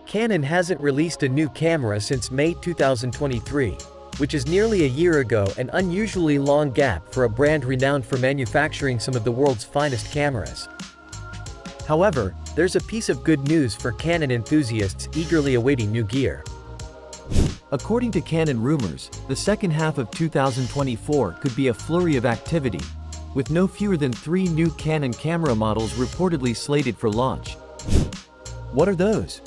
Canon hasn't released a new camera since May 2023, which is nearly a year ago, an unusually long gap for a brand renowned for manufacturing some of the world's finest cameras. However, there's a piece of good news for Canon enthusiasts eagerly awaiting new gear. According to Canon Rumors, the second half of 2024 could be a flurry of activity, with no fewer than 3 new Canon camera models reportedly slated for launch. What are those?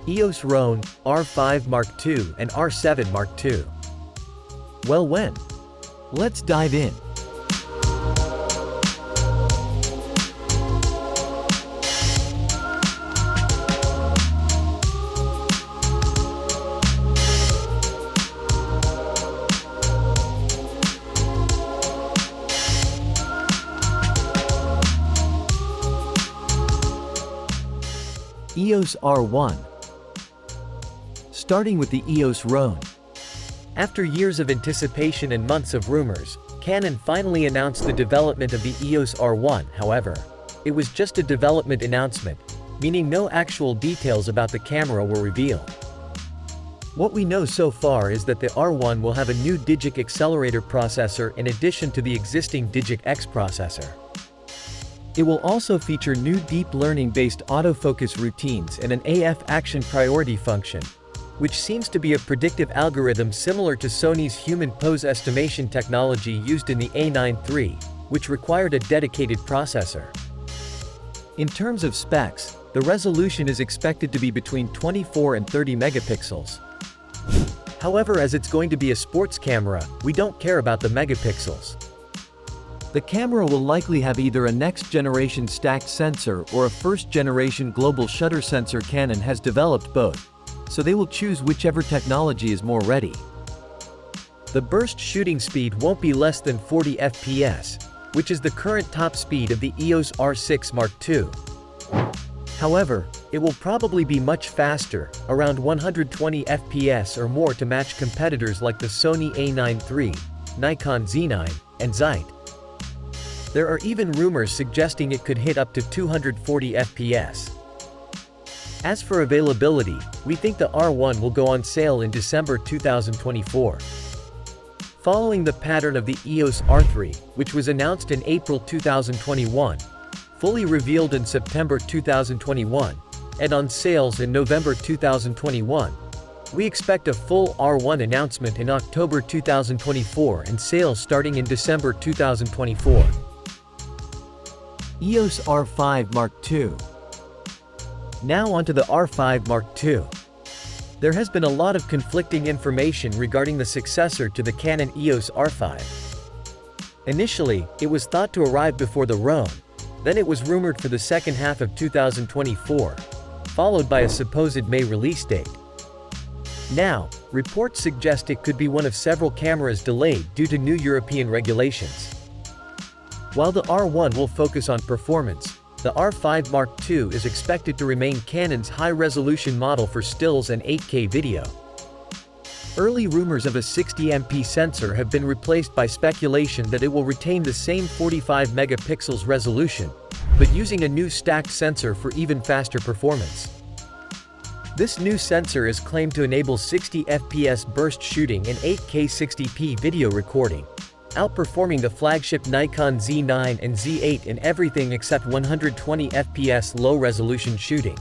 EOS R5 Mark II and R7 Mark II. Well, when? Let's dive in. EOS R1. Starting with the EOS R1. After years of anticipation and months of rumors, Canon finally announced the development of the EOS R1. However, it was just a development announcement, meaning no actual details about the camera were revealed. What we know so far is that the R1 will have a new Digic accelerator processor in addition to the existing Digic X processor. It will also feature new deep learning-based autofocus routines and an AF action priority function, which seems to be a predictive algorithm similar to Sony's human pose estimation technology used in the A9 III, which required a dedicated processor. In terms of specs, the resolution is expected to be between 24 and 30 megapixels. However, as it's going to be a sports camera, we don't care about the megapixels. The camera will likely have either a next-generation stacked sensor or a first-generation global shutter sensor. Canon has developed both, so they will choose whichever technology is more ready. The burst shooting speed won't be less than 40 FPS, which is the current top speed of the EOS R6 Mark II. However, it will probably be much faster, around 120 FPS or more, to match competitors like the Sony A9 III, Nikon Z9, and Zeit. There are even rumors suggesting it could hit up to 240 FPS. As for availability, we think the R1 will go on sale in December 2024. Following the pattern of the EOS R3, which was announced in April 2021, fully revealed in September 2021, and on sales in November 2021, we expect a full R1 announcement in October 2024 and sales starting in December 2024. EOS R5 Mark II. Now onto the R5 Mark II. There has been a lot of conflicting information regarding the successor to the Canon EOS R5. Initially, it was thought to arrive before the R1, then it was rumored for the second half of 2024, followed by a supposed May release date. Now, reports suggest it could be one of several cameras delayed due to new European regulations. While the R1 will focus on performance, the R5 Mark II is expected to remain Canon's high-resolution model for stills and 8K video. Early rumors of a 60MP sensor have been replaced by speculation that it will retain the same 45 megapixels resolution, but using a new stacked sensor for even faster performance. This new sensor is claimed to enable 60 FPS burst shooting and 8K 60p video recording, outperforming the flagship Nikon Z9 and Z8 in everything except 120 FPS low-resolution shooting.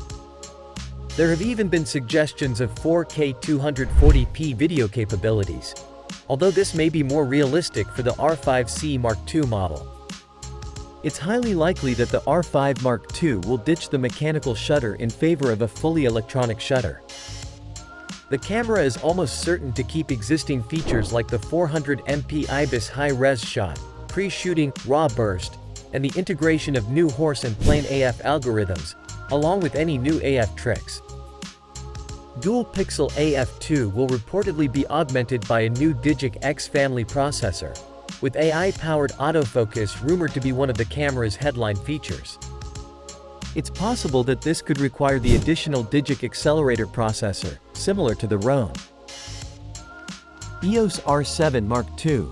There have even been suggestions of 4K 240p video capabilities, although this may be more realistic for the R5C Mark II model. It's highly likely that the R5 Mark II will ditch the mechanical shutter in favor of a fully electronic shutter. The camera is almost certain to keep existing features like the 400MP IBIS high-res shot, pre-shooting, raw burst, and the integration of new horse and plane AF algorithms, along with any new AF tricks. Dual-pixel AF2 will reportedly be augmented by a new Digic X family processor, with AI-powered autofocus rumored to be one of the camera's headline features. It's possible that this could require the additional Digic accelerator processor, similar to the R1. EOS R7 Mark II.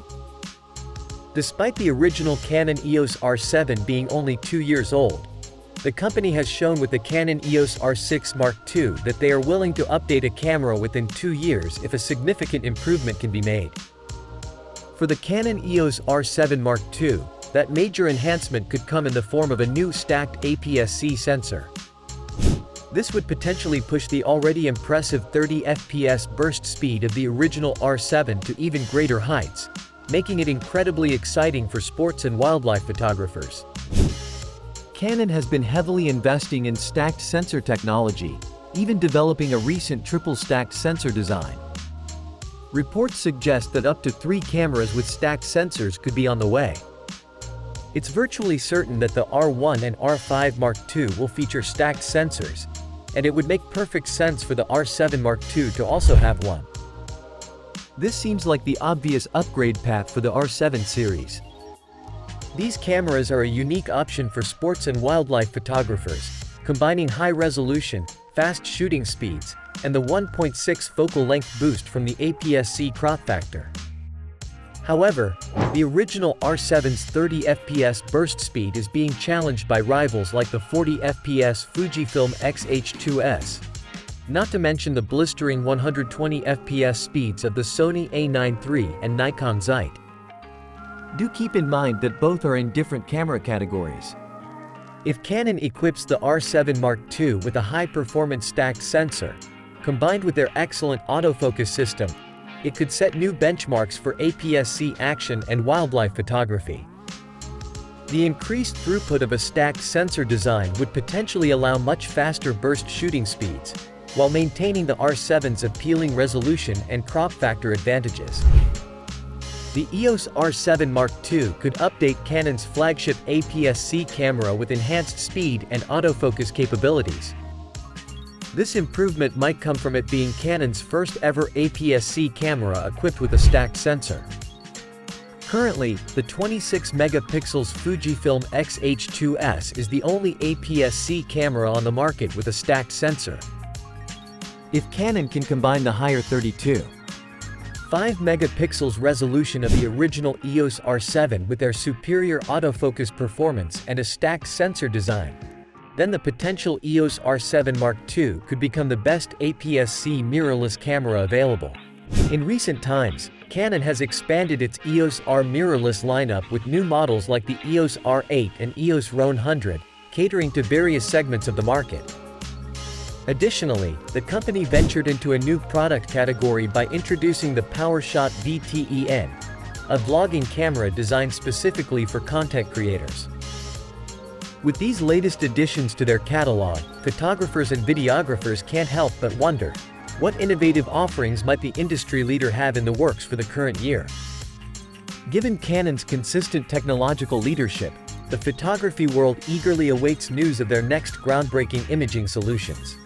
Despite the original Canon EOS R7 being only 2 years old, The company has shown with the Canon EOS R6 Mark II that they are willing to update a camera within 2 years if a significant improvement can be made. For the Canon EOS R7 Mark II, that major enhancement could come in the form of a new stacked APS-C sensor. This would potentially push the already impressive 30 fps burst speed of the original R7 to even greater heights, making it incredibly exciting for sports and wildlife photographers. Canon has been heavily investing in stacked sensor technology, even developing a recent triple-stacked sensor design. Reports suggest that up to 3 cameras with stacked sensors could be on the way. It's virtually certain that the R1 and R5 Mark II will feature stacked sensors, and it would make perfect sense for the R7 Mark II to also have one. This seems like the obvious upgrade path for the R7 series. These cameras are a unique option for sports and wildlife photographers, combining high resolution, fast shooting speeds, and the 1.6 focal length boost from the APS-C crop factor. However, the original R7's 30 fps burst speed is being challenged by rivals like the 40 fps Fujifilm X-H2S. Not to mention the blistering 120 fps speeds of the Sony A9 III and Nikon Zeit. Do keep in mind that both are in different camera categories. If Canon equips the R7 Mark II with a high-performance stacked sensor, combined with their excellent autofocus system, it could set new benchmarks for APS-C action and wildlife photography. The increased throughput of a stacked sensor design would potentially allow much faster burst shooting speeds, while maintaining the R7's appealing resolution and crop factor advantages. The EOS R7 Mark II could update Canon's flagship APS-C camera with enhanced speed and autofocus capabilities. This improvement might come from it being Canon's first ever APS-C camera equipped with a stacked sensor. Currently, the 26 megapixels Fujifilm X-H2S is the only APS-C camera on the market with a stacked sensor. If Canon can combine the higher 32.5 megapixels resolution of the original EOS R7 with their superior autofocus performance and a stacked sensor design, then the potential EOS R7 Mark II could become the best APS-C mirrorless camera available. In recent times, Canon has expanded its EOS R mirrorless lineup with new models like the EOS R8 and EOS R100, catering to various segments of the market. Additionally, the company ventured into a new product category by introducing the PowerShot VTEN, a vlogging camera designed specifically for content creators. With these latest additions to their catalog, photographers and videographers can't help but wonder, what innovative offerings might the industry leader have in the works for the current year? Given Canon's consistent technological leadership, the photography world eagerly awaits news of their next groundbreaking imaging solutions.